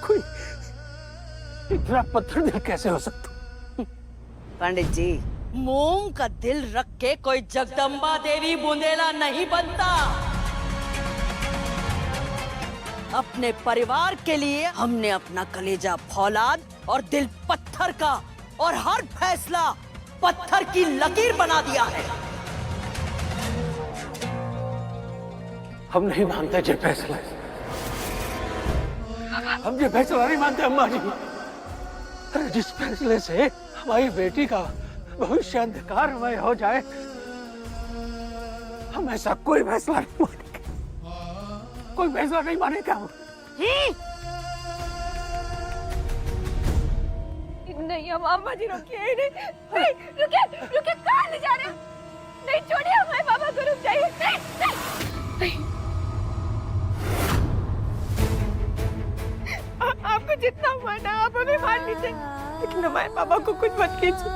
कोई इतना पत्थर दिल कैसे हो सकता? पंडित जी, मूंग का दिल रख के कोई जगदम्बा देवी बुंदेला नहीं बनता। अपने परिवार के लिए हमने अपना कलेजा फौलाद और दिल पत्थर का और हर फैसला पत्थर की लकीर बना दिया है। हम नहीं मानते ये फैसला, हम ये फैसला नहीं मानते अम्मा जी। अरे जिस फैसले से हमारी बेटी का भविष्य अंधकारमय हो जाए, हम ऐसा कोई फैसला नहीं मानेंगे, कोई फैसला नहीं मानेगा हम। नहीं हम अम्मा जी रुकिए, नहीं रुकिए रुकिए, कहाँ ले जा रहे हैं? नहीं छोड़िए हमारे बाबा को, रुक जाइए। नहीं आपको जितना मारना आप हमें मार लीजिए, लेकिन हमारे पापा को कुछ मत कीजिए।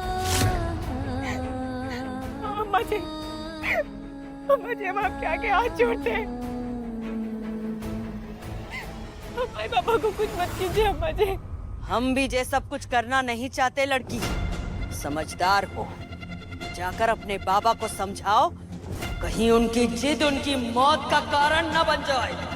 अम्मा जी हम आपके आगे हाथ जोड़ते हैं, हमारे पापा को कुछ मत कीजिए अम्मा जी। हम भी ये सब कुछ करना नहीं चाहते लड़की, समझदार हो, जाकर अपने बाबा को समझाओ, कहीं उनकी जिद उनकी मौत का कारण न बन जाए।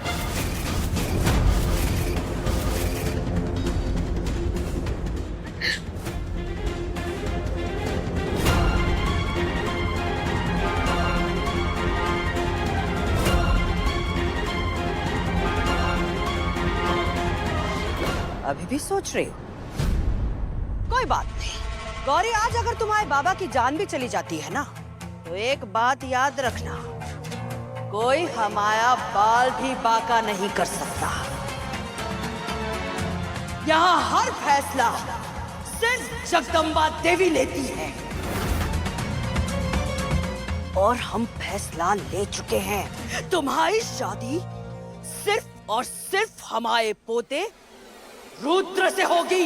अभी भी सोच रही हो? कोई बात नहीं गौरी, आज अगर तुम्हारे बाबा की जान भी चली जाती है ना, तो एक बात याद रखना, कोई हमारा बाल भी बांका नहीं कर सकता। यहाँ हर फैसला सिर्फ जगदम्बा देवी लेती है, और हम फैसला ले चुके हैं। तुम्हारी शादी सिर्फ और सिर्फ हमारे पोते रुद्र से होगी।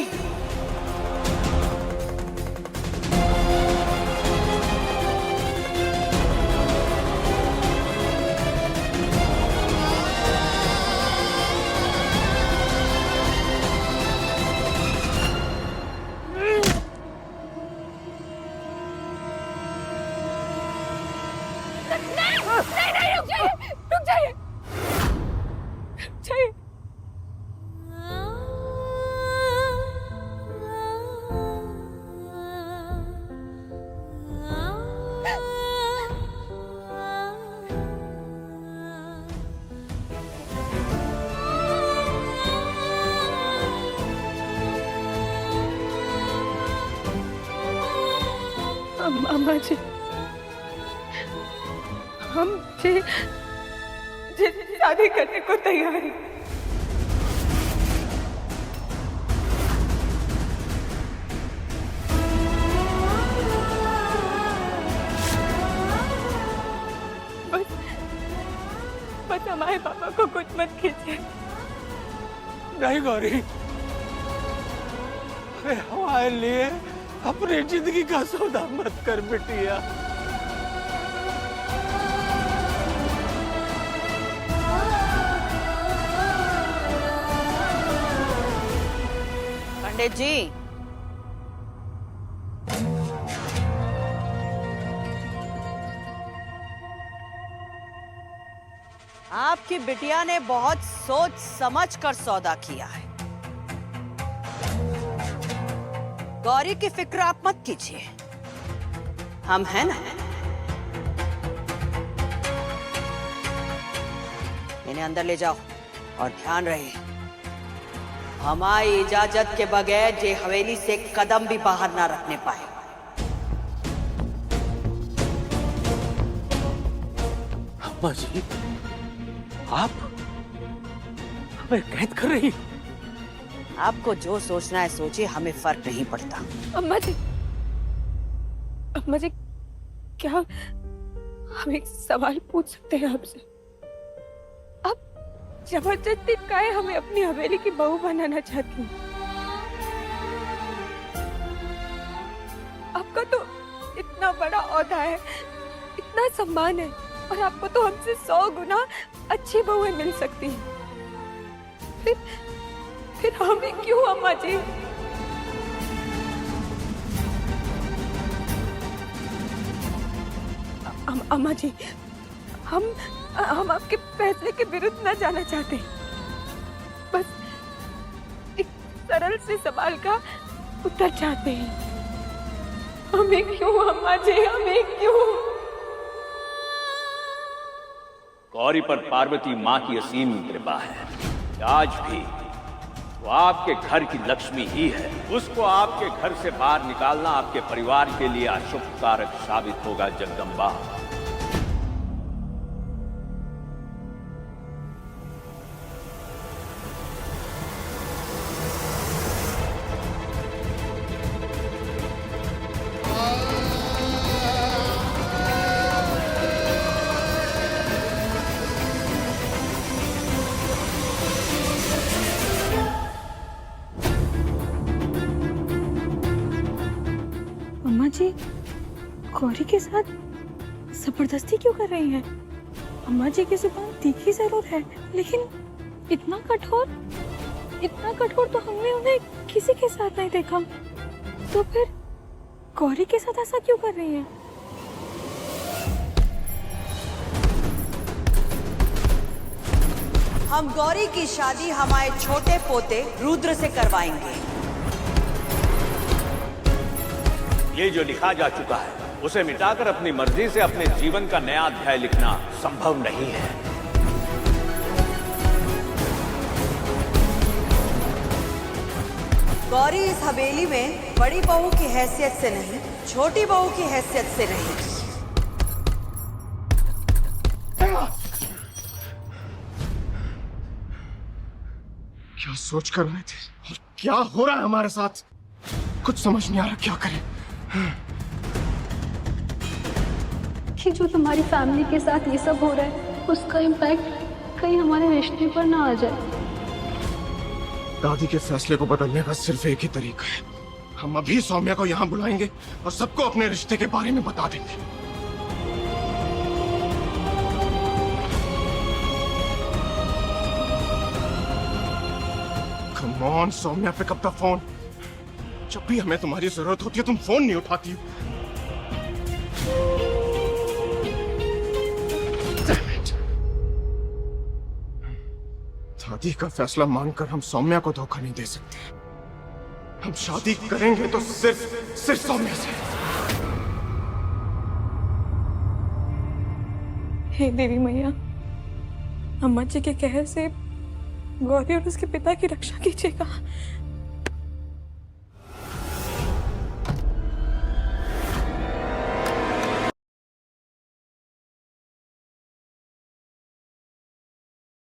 नहीं रुक जाइए, रुक जाइए, रुक जाइए। अम्मा जी, हम शादी करने को तैयार हैं। बस हमारे पापा को कुछ मत कीजिए। नहीं गौरी, अरे हमारे लिए अपनी जिंदगी का सौदा मत कर बिटिया। पंडित जी, आपकी बिटिया ने बहुत सोच समझ कर सौदा किया है। गौरी की फिक्र आप मत कीजिए, हम हैं ना। इन्हें अंदर ले जाओ और ध्यान रहे, हमारी इजाजत के बगैर ये हवेली से कदम भी बाहर ना रखने पाए। अम्मा जी, आप हमें कैद कर रही? आपको जो सोचना है सोचिए, हमें फर्क नहीं पड़ता। अम्मा जी क्या हम एक सवाल पूछ सकते हैं आपसे? आप जबरदस्ती काहे हमें अपनी हवेली की बहू बनाना चाहती हैं? आपका तो इतना बड़ा ओहदा है, इतना सम्मान है, और आपको तो हमसे 100 गुना अच्छी बहुएं मिल सकती हैं। फिर आखिर हमें क्यों अम्मा जी? अम्मा जी, हम आपके फैसले के विरुद्ध न जाना चाहते, बस एक सरल से सवाल का उत्तर चाहते हैं। हमें क्यों अम्मा जी, हमें क्यों? गौरी पर पार्वती माँ की असीम कृपा है। आज भी वो आपके घर की लक्ष्मी ही है। उसको आपके घर से बाहर निकालना आपके परिवार के लिए अशुभ कारक साबित होगा जगदम्बा। अम्मा जी गौरी के साथ जबरदस्ती क्यों कर रही हैं? अम्मा जी की जुबान तीखी जरूर है, लेकिन इतना कठोर तो हमने उन्हें किसी के साथ नहीं देखा। तो फिर गौरी के साथ ऐसा क्यों कर रही हैं? हम गौरी की शादी हमारे छोटे पोते रुद्र से करवाएंगे। ये जो लिखा जा चुका है उसे मिटाकर अपनी मर्जी से अपने जीवन का नया अध्याय लिखना संभव नहीं है। गौरी इस हवेली में बड़ी बहू की हैसियत से नहीं, छोटी बहू की हैसियत से रहेगी। क्या सोच कर रहे थे और क्या हो रहा है हमारे साथ? कुछ समझ नहीं आ रहा क्या करें। कि जो तुम्हारी फैमिली के साथ ये सब हो रहा है उसका इम्पैक्ट कहीं हमारे रिश्ते पर ना आ जाए। दादी के फैसले को बदलने का सिर्फ एक ही तरीका है। हम अभी सौम्या को यहाँ बुलाएंगे और सबको अपने रिश्ते के बारे में बता देंगे। Come on Saumya, pick up the phone. जब भी हमें तुम्हारी जरूरत होती है तुम फोन नहीं उठाती हो। दादी का फैसला मानकर हम सौम्या को धोखा नहीं दे सकते। हम शादी करेंगे तो सिर्फ सौम्या से। हे देवी मैया, अम्मा जी के कहर से गौरी और उसके पिता की रक्षा कीजिएगा।